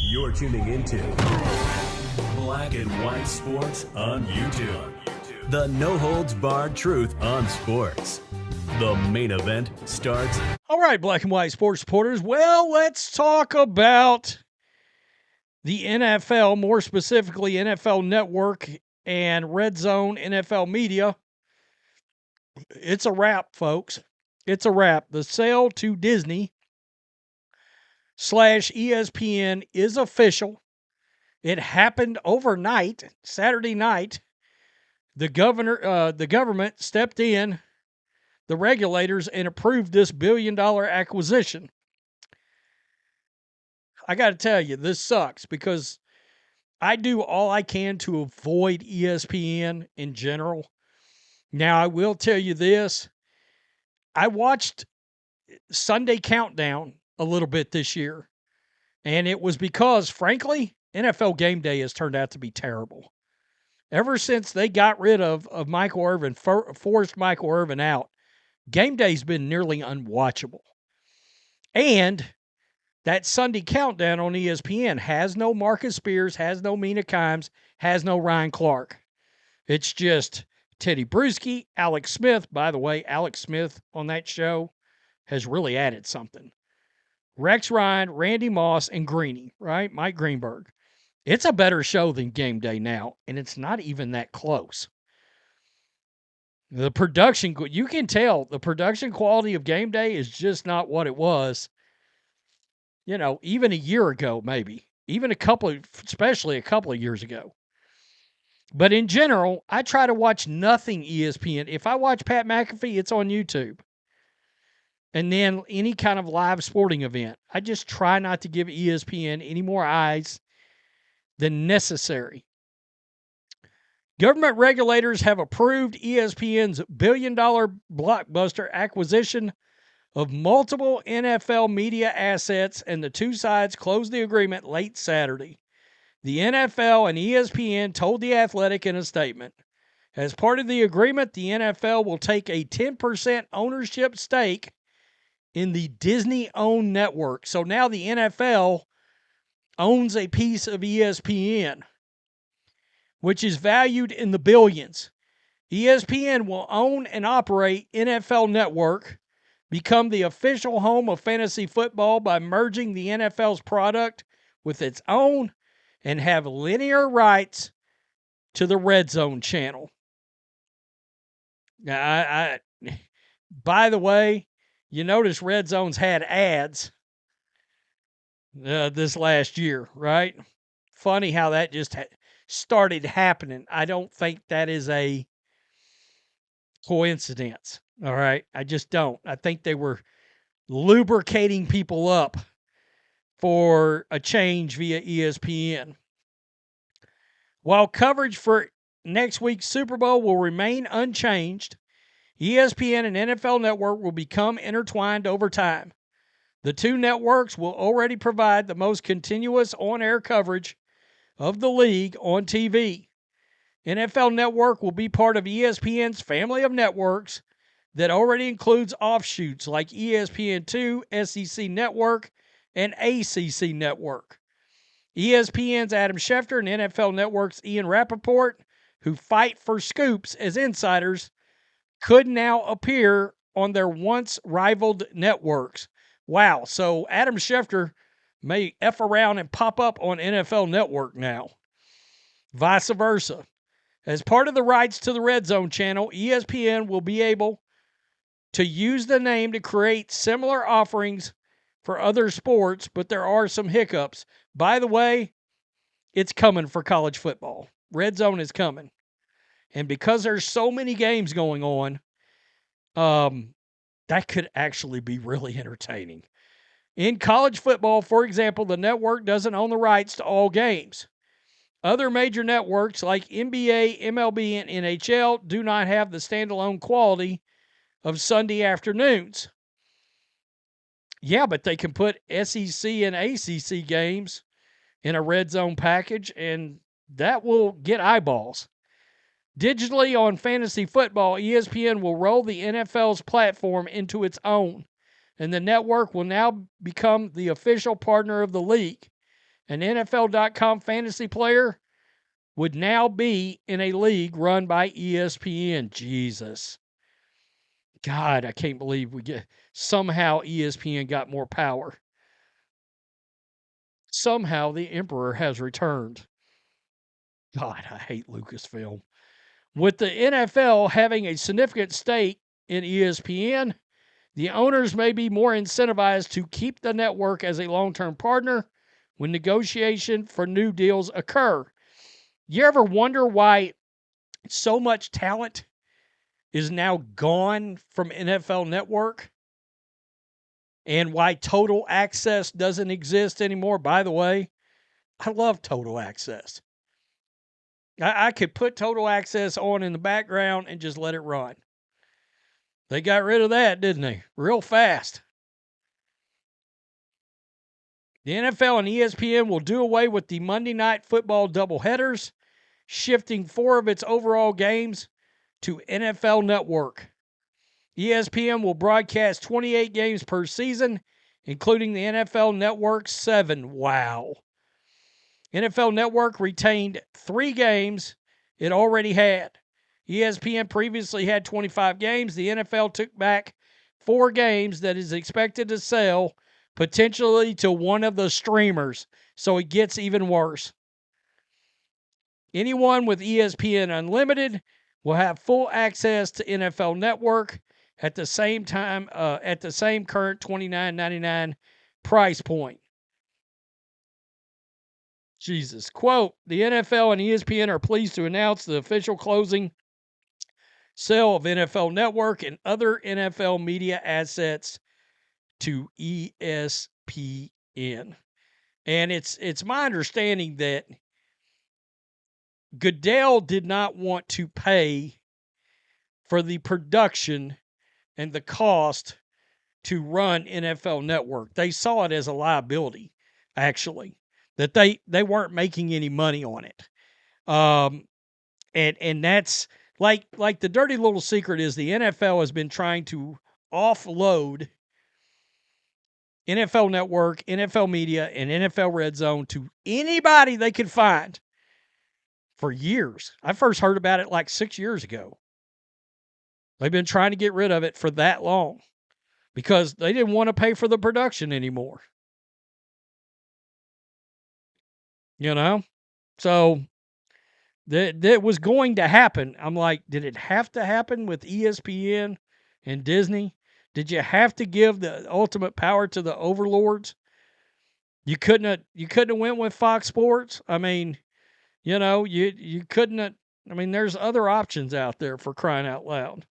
You're tuning into Black and White Sports on YouTube. The no-holds-barred truth on sports. The main event starts. All right, Black and White Sports supporters. Well, let's talk about the NFL, more specifically NFL Network and Redzone NFL Media. It's a wrap, folks. It's a wrap. The sale to Disney / ESPN is official. It happened overnight, Saturday night. The government stepped in, the regulators, and approved this billion-dollar acquisition. I got to tell you, this sucks because I do all I can to avoid ESPN in general. Now, I will tell you this. I watched Sunday Countdown a little bit this year, and it was because, frankly, NFL Game Day has turned out to be terrible. Ever since they got rid of Michael Irvin, forced Michael Irvin out, Game Day's been nearly unwatchable. And that Sunday Countdown on ESPN has no Marcus Spears, has no Mina Kimes, has no Ryan Clark. It's just Teddy Bruschi, Alex Smith. By the way, Alex Smith on that show has really added something. Rex Ryan, Randy Moss, and Greeny, right? Mike Greenberg. It's a better show than Game Day now, and it's not even that close. The production, you can tell the production quality of Game Day is just not what it was, even a year ago, maybe. Especially a couple of years ago. But in general, I try to watch nothing ESPN. If I watch Pat McAfee, it's on YouTube. And then any kind of live sporting event. I just try not to give ESPN any more eyes than necessary. Government regulators have approved ESPN's billion-dollar blockbuster acquisition of multiple NFL media assets, and the two sides closed the agreement late Saturday. The NFL and ESPN told The Athletic in a statement, as part of the agreement, the NFL will take a 10% ownership stake in the Disney-owned network. So now the NFL owns a piece of ESPN, which is valued in the billions. ESPN will own and operate NFL Network, become the official home of fantasy football by merging the NFL's product with its own, and have linear rights to the Redzone channel. Now, by the way, you notice Redzone's had ads this last year, right? Funny how that just started happening. I don't think that is a coincidence, all right? I just don't. I think they were lubricating people up for a change via ESPN. While coverage for next week's Super Bowl will remain unchanged, ESPN and NFL Network will become intertwined over time. The two networks will already provide the most continuous on-air coverage of the league on TV. NFL Network will be part of ESPN's family of networks that already includes offshoots like ESPN2, SEC Network, and ACC Network. ESPN's Adam Schefter and NFL Network's Ian Rappaport, who fight for scoops as insiders, could now appear on their once rivaled networks. Wow, so Adam Schefter may F around and pop up on NFL Network now. Vice versa. As part of the rights to the Redzone channel, ESPN will be able to use the name to create similar offerings for other sports, but there are some hiccups. By the way, it's coming for college football. Redzone is coming. And because there's so many games going on, that could actually be really entertaining. In college football, for example, the network doesn't own the rights to all games. Other major networks like NBA, MLB, and NHL do not have the standalone quality of Sunday afternoons. Yeah, but they can put SEC and ACC games in a Redzone package, and that will get eyeballs. Digitally on fantasy football, ESPN will roll the NFL's platform into its own. and the network will now become the official partner of the league. An NFL.com fantasy player would now be in a league run by ESPN. Jesus. God, I can't believe somehow ESPN got more power. Somehow the Emperor has returned. God, I hate Lucasfilm. With the NFL having a significant stake in ESPN, the owners may be more incentivized to keep the network as a long-term partner when negotiation for new deals occur. You ever wonder why so much talent is now gone from NFL Network and why Total Access doesn't exist anymore? By the way, I love Total Access. I could put Total Access on in the background and just let it run. They got rid of that, didn't they? Real fast. The NFL and ESPN will do away with the Monday Night Football doubleheaders, shifting 4 of its overall games to NFL Network. ESPN will broadcast 28 games per season, including the NFL Network's 7. Wow. NFL Network retained 3 games it already had. ESPN previously had 25 games. The NFL took back 4 games that is expected to sell potentially to one of the streamers, so it gets even worse. Anyone with ESPN Unlimited will have full access to NFL Network at the same time, at the same current $29.99 price point. Jesus. Quote, the NFL and ESPN are pleased to announce the official closing sale of NFL Network and other NFL media assets to ESPN. And it's my understanding that Goodell did not want to pay for the production and the cost to run NFL Network. They saw it as a liability, actually, that they weren't making any money on it. And that's like the dirty little secret is the NFL has been trying to offload NFL Network, NFL Media, and NFL Redzone to anybody they could find for years. I first heard about it like 6 years ago. They've been trying to get rid of it for that long because they didn't want to pay for the production anymore. You know? So that was going to happen. I'm like, did it have to happen with ESPN and Disney? Did you have to give the ultimate power to the overlords? You couldn't have went with Fox Sports. I mean, you know, you couldn't have, I mean, there's other options out there for crying out loud.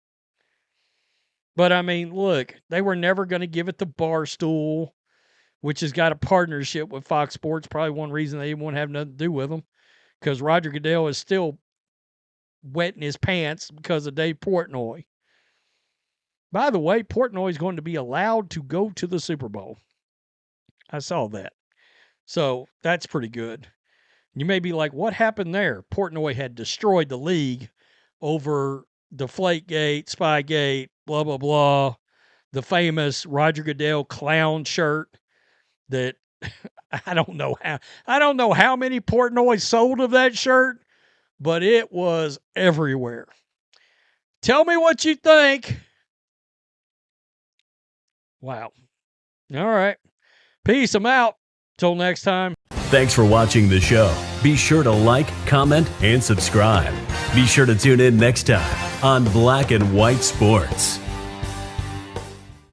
But I mean, look, they were never going to give it to Barstool, which has got a partnership with Fox Sports. Probably one reason they didn't want to have nothing to do with them, because Roger Goodell is still wetting his pants because of Dave Portnoy. By the way, Portnoy is going to be allowed to go to the Super Bowl. I saw that. So that's pretty good. You may be like, what happened there? Portnoy had destroyed the league over Deflategate, Spygate, blah, blah, blah. The famous Roger Goodell clown shirt that I don't know how many Portnoy sold of that shirt, but it was everywhere. Tell me what you think. Wow. All right. Peace. I'm out. Till next time. Thanks for watching the show. Be sure to like, comment, and subscribe. Be sure to tune in next time on Black and White Sports.